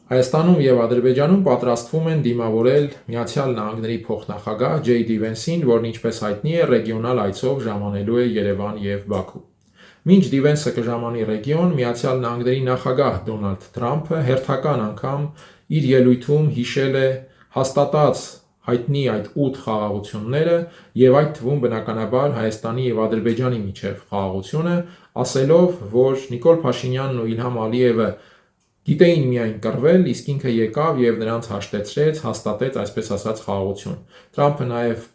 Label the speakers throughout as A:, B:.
A: Հայաստանում և Ադրբեջանում պատրաստվում են դիմավորել Միացյալ Նահանգների փոխնախագահ Ջեյ Դի Վենսին, որն ինչպես հայտնի է, ռեգիոնալ այցով ժամանելու է Երևան և Բաքու։ Մինչ Դի Վենսը կժամանի ռեգիոն, Միացյալ Նահանգների նախագահ Դոնալդ Թրամփը հերթական անգամ իր ելույթում հիշել է հաստատած հայտնի այդ 8 խաղաղությունները և այդ թվում բնականաբար Հայաստանի և Ադրբեջանի միջև խաղաղությունը, ասելով, որ Նիկոլ Փաշինյանն ու Իլհամ Ալիևը գիտեին միայն կռվել, իսկ ինքը եկավ և նրանց հաշտեցրեց, հաստատեց այսպես ասած խաղաղություն։ Թրամփը նաև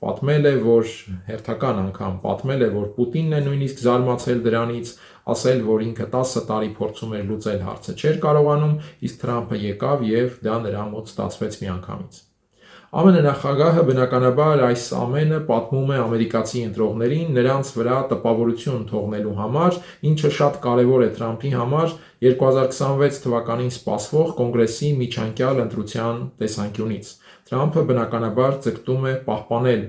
A: հերթական անգամ պատմել է, որ Պուտինն է նույնիսկ զարմացել դրանից, ասել, որ ինքը 10 տարի փորձում էր լուծել հարցը, չէր կարողանում, իսկ Թրամփը եկավ և դա նրա մոտ ստացվեց միանգամից։ ԱՄՆ նախագահը բնականաբար այս ամենը պատմում է ամերիկացի ընտրողներին, նրանց վրա տպավորություն թողնելու համար, ինչը շատ կարևոր է Թրամփի համար 2026 թվականին սպասվող կոնգրեսի միջանկյալ ընտրության տեսանկյունից։ Թրամփը բնականաբար ձգտում է պահպանել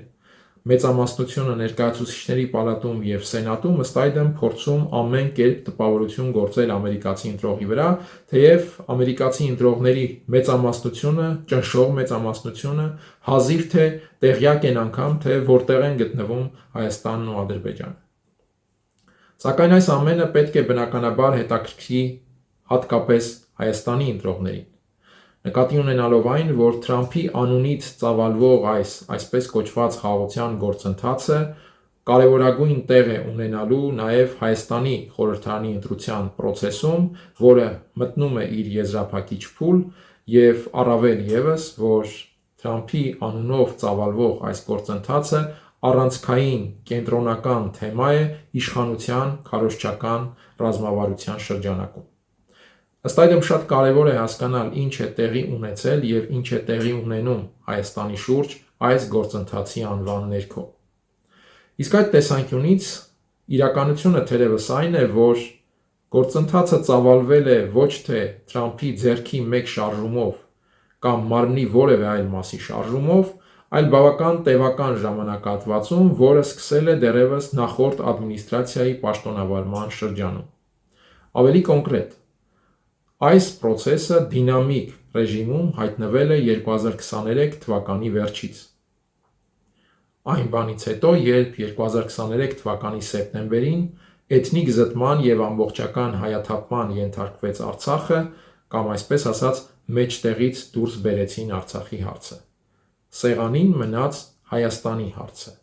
A: մեծամասնությունը Ներկայացուցիչների պալատում և Սենատում, ըստ այդմ փորձում ամեն կերպ տպավորություն գործել ամերիկացի ընտրողի վրա, թեև ամերիկացի ընտրողների մեծամասնությունը, ճնշող մեծամասնությունը հազիվ թե տեղյակ են անգամ, թե որտեղ են գտնվում Հայաստանն ու Ադրբեջանը։ Սակայն այս ամենը պետք է բնականաբար հետաքրքրի հատկապես Հայաստանի ընտրողներին։ Նկատի ունենալով այն, որ Թրամփի անունից ծավալվող այս այսպես կոչված խաղաղության գործընթացը կարևորագույն տեղ է ունենալու նաև Հայաստանի խորհրդարանի ընտրության պրոցեսում, որը մտնում է իր եզրափակիչ փուլ, և առավել ևս, որ Թրամփի անունով ծավալվող այս գործընթացը առանցքային կենտրոնական թեմա է իշխանության քարոզչական ռազմավարության շրջանակում։ Ըստ այդմ շատ կարևոր է հասկանալ ինչ է տեղի ունեցել և ինչ է տեղի ունենում Հայաստանի շուրջ այս գործընթացի անվան ներքո։ Իսկ այդ տեսանկյունից իրականությունը թերևս այն է, որ գործընթացը ծավալվել է ոչ թե Թրամփի ձեռքի մեկ շարժումով կամ մարմնի որևէ այլ մասի շարժումով, այլ բավական տևական ժամանակահատվածում, որը սկսել է դեռևս նախորդ ադմինիստրացիայի պաշտոնավարման շրջանում։ Ավելի կոնկրետ, այս պրոցեսը դինամիկ ռեժիմում հայտնվել է 2023 թվականի վերջից։ Այն բանից հետո, երբ 2023 թվականի սեպտեմբերին էթնիկ զտման և ամբողջական հայաթափման ենթարկվեց Արցախը, կամ այսպես ասած մեջտեղից դուրս բերեցին Արցախի հարցը։ Սեղանին մնաց Հայաստանի հարցը։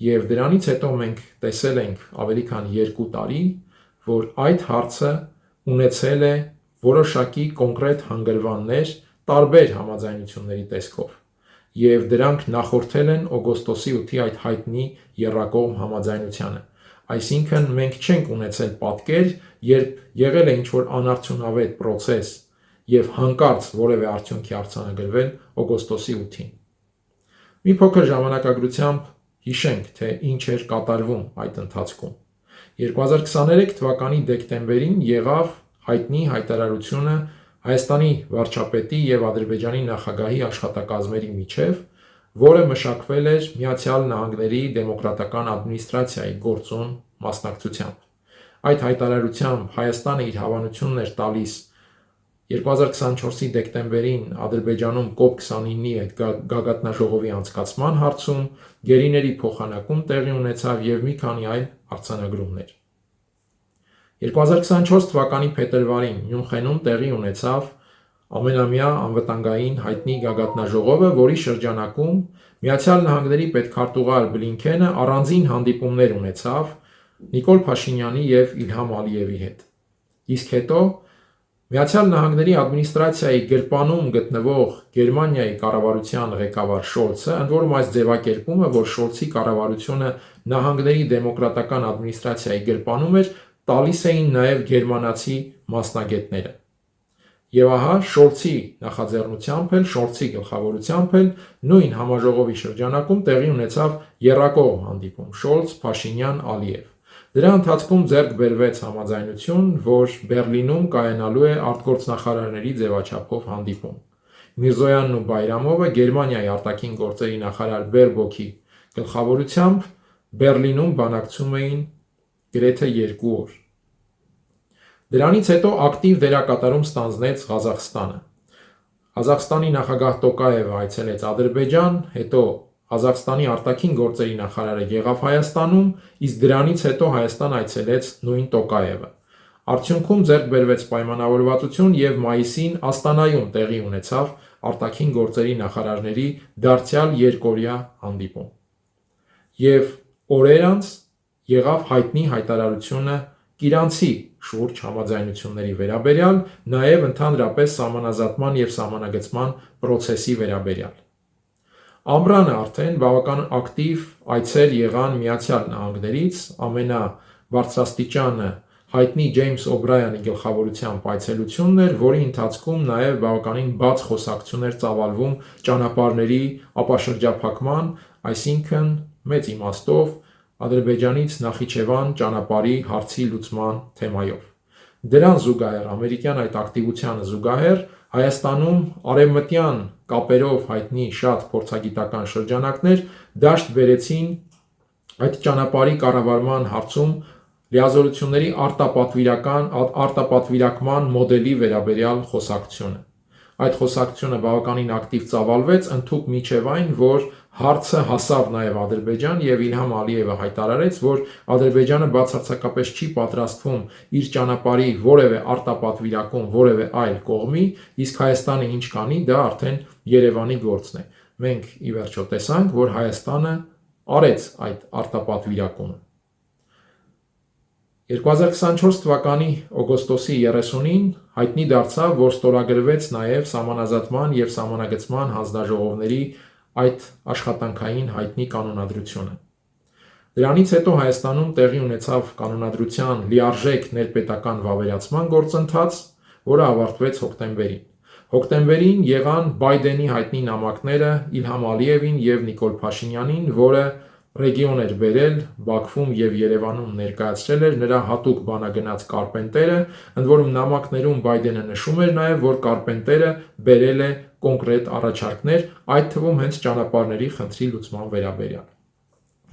A: Եվ դրանից հետո մենք տեսել ենք ավելի քան 2 տարի, որ այդ հարցը ունեցել է որոշակի կոնկրետ հանգրվաններ տարբեր համաձայնությունների տեսքով, և դրանք նախորդել են օգոստոսի 8-ի այդ հայտնի եռակողմ համաձայնությանը։ Այսինքն մենք չենք ունեցել պատկեր, երբ եղել է ինչ-որ անարդյունավետ պրոցես և հանկարծ որևէ արդյունքի արձանագրվել օգոստոսի 8-ին։ Մի փոքր ժամանակագրությամբ հիշենք, թե ինչ էր կատարվում այդ ընթացքում։ 2023 թվականի դեկտեմբերին եղավ հայտնի հայտարարությունը Հայաստանի վարչապետի և Ադրբեջանի նախագահի աշխատակազմերի միջև, որը մշակվել էր Միացյալ Նահանգների դեմոկրատական ադմինիստրացիայի գործուն մասնակցությամբ։ Այդ հայտարարությամբ Հայաստանը իր հավանությունն էր տալիս 2024-ի դեկտեմբերին Ադրբեջանում COP29-ի այդ գագաթնաժողովի անցկացման հարցում, գերիների փոխանակում տեղի ունեցավ և մի քանի այլ արձանագրումներ։ 2024 թվականի փետրվարին Մյունխենում տեղի ունեցավ ամենամյա անվտանգային հայտնի գագաթնաժողովը, որի շրջանակում Միացյալ Նահանգների պետքարտուղար Բլինքենը առանձին հանդիպումներ ունեցավ Նիկոլ Փաշինյանի և Իլհամ Ալիևի հետ։ Իսկ հետո Միացյալ Նահանգների ադմինիստրացիայի գրպանում գտնվող Գերմանիայի կառավարության ղեկավար Շոլցը, ընդ որում այս ձևակերպումը, որ Շոլցի կառավարությունը Նահանգների դեմոկրատական ադմինիստրացիայի գրպանում էր, տալիս էին նաև գերմանացի մասնագետները։ Եվ ահա Շոլցի նախաձեռնությամբ էլ, Շոլցի գլխավորությամբ էլ նույն համաժողովի շրջանակում տեղի ունեցավ եռակողմ հանդիպում Շոլց-Փաշինյան-Ալիև։ Դրա ընթացքում ձեռք բերվեց համաձայնություն, որ Բեռլինում կայանալու է արտգործնախարարների ձևաչափով հանդիպում։ Միրզոյանն ու Բայրամովը Գերմանիայի արտաքին գործերի նախարար Բերբոքի գլխավորությամբ Բեռլինում բանակցում էին գրեթե 2 օր։ Դրանից հետո ակտիվ դերակատարում ստանձնեց Ղազախստանը։ Ղազախստանի նախագահ Տոկաևը այցելեց Ադրբեջան, հետո Ղազախստանի արտաքին գործերի նախարարը եղավ Հայաստանում, իսկ դրանից հետո Հայաստան այցելեց նույն Տոկաևը։ Արդյունքում ձեռք բերվեց պայմանավորվածություն եւ մայիսին Աստանայում տեղի ունեցավ արտաքին գործերի նախարարների դարձյալ երկօրյա հանդիպում։ Եվ օրեր անց եղավ հայտնի հայտարարությունը Կիրանցի շուրջ համաձայնությունների վերաբերյալ, նաև ընդհանրապես սահմանազատման եւ սահմանագծման process-ի վերաբերյալ։ Ամռանը արդեն բավական ակտիվ այցեր եղան Միացյալ Նահանգներից, ամենաբարձրաստիճանը հայտնի Ջեյմս Օբրայանի գլխավորությամբ այցելությունն էր, որի ընթացքում նաև բավականին բաց խոսակցություններ ծավալվում ճանապարհների ապաշրջափակման, այսինքն մեծ իմաստով Ադրբեջանից Նախիջևան ճանապարհի հարցի լուծման թեմայով։ Դրան զուգահեռ, ամերիկյան այդ ակտիվությանը զուգահեռ, Հայաստանում արևմտյան կապերով հայտնի շատ փորձագիտական շրջանակներ դաշտ բերեցին այդ ճանապարհի կառավարման հարցում լիազորությունների արտապատվիրակման մոդելի վերաբերյալ խոսակցությունը։ Այդ խոսակցությունը բավականին ակտիվ ծավալվեց, ընդհուպ մինչև այն, որ հարցը հասավ նաև Ադրբեջան եւ Իլհամ Ալիևը հայտարարեց, որ Ադրբեջանը բացարձակապես չի պատրաստվում իր ճանապարհի որևէ արտապատվիրակում որևէ այլ կողմի, իսկ Հայաստանը ինչ կանի, դա արդեն Երևանի գործն է։ Մենք ի վերջո տեսանք, որ Հայաստանը արեց այդ արտապատվիրակումը։ 2024 թվականի օգոստոսի 30-ին հայտնի դարձավ, որ ստորագրվեց նաև սահմանազատման եւ սահմանագծման հանձնաժողովների այդ աշխատանքային հայտնի կանոնադրությունը։ Դրանից հետո Հայաստանում տեղի ունեցավ կանոնադրության լիարժեք ներպետական վավերացման գործընթաց, որը ավարտվեց հոկտեմբերին։ Հոկտեմբերին եղան Բայդենի հայտնի նամակները Իլհամ Ալիևին եւ Նիկոլ Փաշինյանին, որը ռեգիոն էր բերել Բաքվում եւ Երևանում ներկայացրել էր նրա հատուկ բանագնաց Կարպենտերը, ընդ որում նամակներում Բայդենը նշում էր նաեւ, որ Կարպենտերը բերել է կոնկրետ առաջարկներ, այդ թվում հենց ճանապարհների խնդրի լուծման վերաբերյալ։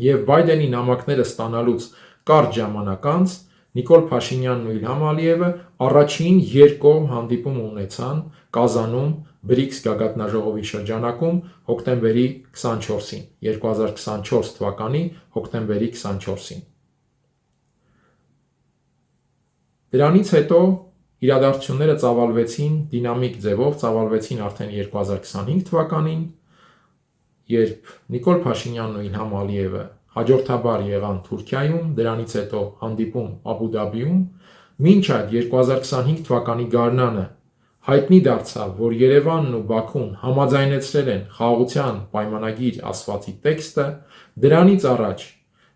A: Եվ Բայդենի նամակները ստանալուց կարճ ժամանակ անց Նիկոլ Փաշինյանն ու Իլհամ Ալիևը առաջին երկկողմ հանդիպում ունեցան Կազանում BRICS գագաթնաժողովի շրջանակում հոկտեմբերի 24-ին, 2024 թվականի հոկտեմբերի 24-ին։ Դրանից հետո իրադարձությունները ծավալվեցին դինամիկ ձևով, ծավալվեցին արդեն 2025 թվականին, երբ Նիկոլ Փաշինյանն ու Իլհամ Ալիևը հաջորդաբար եղան Թուրքիայում, դրանից հետո հանդիպում Աբու Դաբիում, մինչ այդ 2025 թվականի գարնանը հայտնի դարձավ, որ Երևանն ու Բաքուն համաձայնեցրել են խաղաղության պայմանագիր ասվածի տեքստը, դրանից առաջ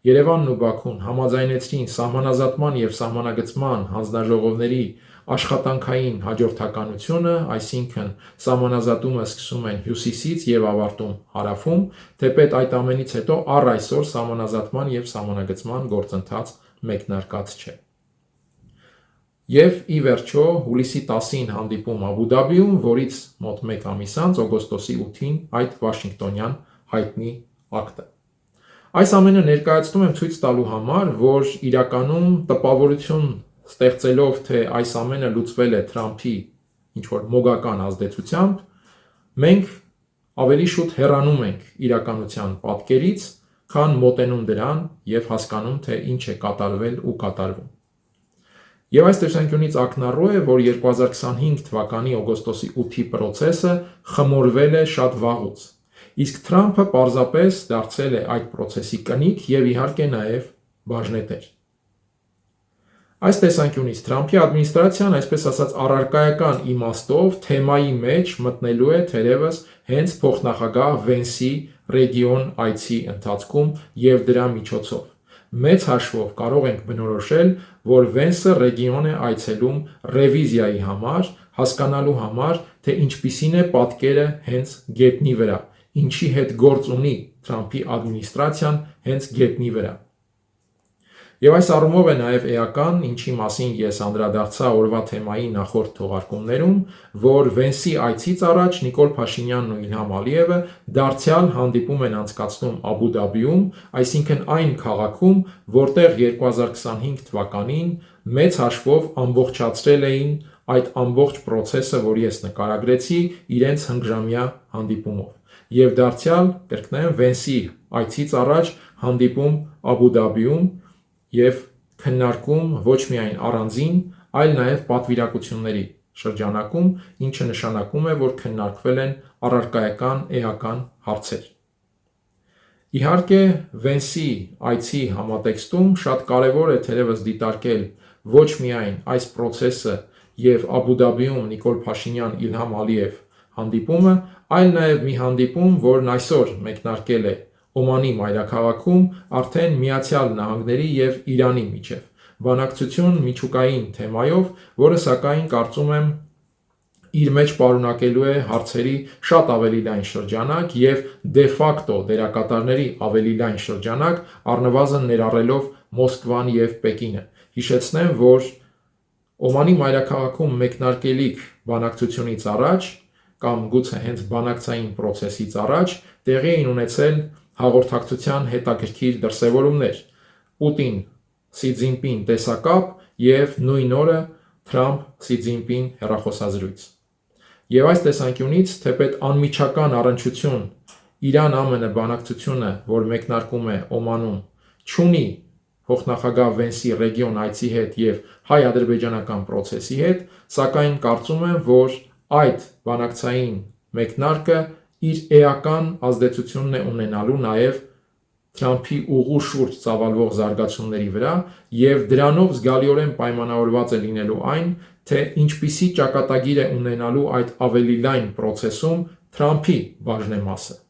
A: Երևանն ու Բաքուն համաձայնեցրին սահմանազատման եւ սահմանագծման հանձնաժողովների աշխատանքային հաջորդականությունը, այսինքն սահմանազատումը սկսում են հյուսիսից եւ ավարտում հարավում, թեպետ այդ ամենից հետո առ այսօր սահմանազատման եւ սահմանագծման գործընթաց մեկնարկած չէ։ Եվ ի վերջո հուլիսի 10-ին հանդիպում Աբու Դաբիում, որից մոտ 1 ամիս անց օգոստոսի 8-ին այդ Վաշինգտոնյան հայտնի ակտը։ Այս ամենը ներկայացնում եմ ցույց տալու համար, որ իրականում տպավորություն ստեղծելով, թե այս ամենը լուծվել է Թրամփի ինչ-որ մոգական ազդեցությամբ, մենք ավելի շուտ հեռանում ենք իրականության պատկերից, քան մոտենում դրան եւ հասկանում, թե ինչ է կատարվել ու կատարվում։ Եվ այս տեսանկյունից ակնառու է, որ 2025 թվականի օգոստոսի 8-ի process-ը խմորվել է շատ վաղուց, իսկ Թրամփը պարզապես դարձել է այդ process-ի կնիկ եւ իհարկե նաեւ բաժնետեր։ Այս տեսանկյունից Թրամփի ադմինիստրացիան, այսպես ասած, առարկայական իմաստով թեմայի մեջ մտնելու է թերևս հենց փոխնախագահ Վենսի ռեգիոն այցի ընթացքում եւ դրա միջոցով։ Մեծ հաշվով կարող ենք բնորոշել, որ Վենսը ռեգիոն է այցելում ռևիզիայի համար, հասկանալու համար, թե ինչպիսին է պատկերը հենց գետնի վրա, ինչի հետ գործ ունի Թրամփի ադմինիստրացիան հենց գետնի վրա։ Եվ այս առումով է նաև էական, ինչի մասին ես անդրադարձա օրվա թեմայի նախորդ թողարկումներում, որ Վենսի այցից առաջ Նիկոլ Փաշինյանն ու Իլհամ Ալիևը դարձյալ հանդիպում են անցկացնում Աբու Դաբիում, այսինքն այն քաղաքում, որտեղ 2025 թվականին մեծ հաշվով ամբողջացրել էին այդ ամբողջ process-ը, որ ես նկարագրեցի իրենց հնգժամյա հանդիպումով։ Եվ դարձյալ, կրկնեմ, Վենսի այցից առաջ հանդիպում Աբու Դաբիում եւ քննարկում ոչ միայն առանձին, այլ նաև պատվիրակությունների շրջանակում, ինչը նշանակում է, որ քննարկվել են առարկայական էական հարցեր։ Իհարկե, Վենսի այցի համատեքստում շատ կարևոր է թերևս դիտարկել ոչ միայն այս process-ը եւ Աբու Դաբիում Նիկոլ Փաշինյան-Իլհամ Ալիև հանդիպումը, այլ նաև մի հանդիպում, որն այսօր մեկնարկել է Օմանի մայրաքաղաքում արդեն Միացյալ Նահանգների եւ Իրանի միջև բանակցություն միջուկային թեմայով, որը սակայն կարծում եմ իր մեջ պարունակելու է հարցերի շատ ավելի լայն շրջանակ եւ դե ֆակտո դերակատարների ավելի լայն շրջանակ, առնվազն ներառելով Մոսկվան եւ Պեկինը։ Հիշեցնեմ, որ Օմանի մայրաքաղաքում մեկնարկելիք բանակցությունից առաջ կամ գուցե հենց բանակցային process-ից առաջ տեղի էին ունեցել հաղորդակցության հետաքրքիր դրսևորումներ։ Պուտին Սի Ցզինպին տեսակապ եւ նույն օրը Թրամփ Սի Ցզինպին հեռախոսազրույց։ Եվ այս տեսանկյունից, թեպետ անմիջական առնչություն Իրան-ԱՄՆ բանակցությունը, որ մեկնարկում է Օմանում, չունի փոխնախագահ Վենսի ռեգիոն այցի հետ եւ հայ-ադրբեջանական process-ի հետ, սակայն կարծում եմ, որ այդ բանակցային մեկնարկը իր էական ազդեցությունն է ունենալու նաև Թրամփի ուղու շուրջ ծավալվող զարգացումների վրա եւ դրանով զգալիորեն պայմանավորված է լինելու այն, թե ինչպիսի ճակատագիր է ունենալու այդ ավելի լայն process-ում Թրամփի բաժնեմասը։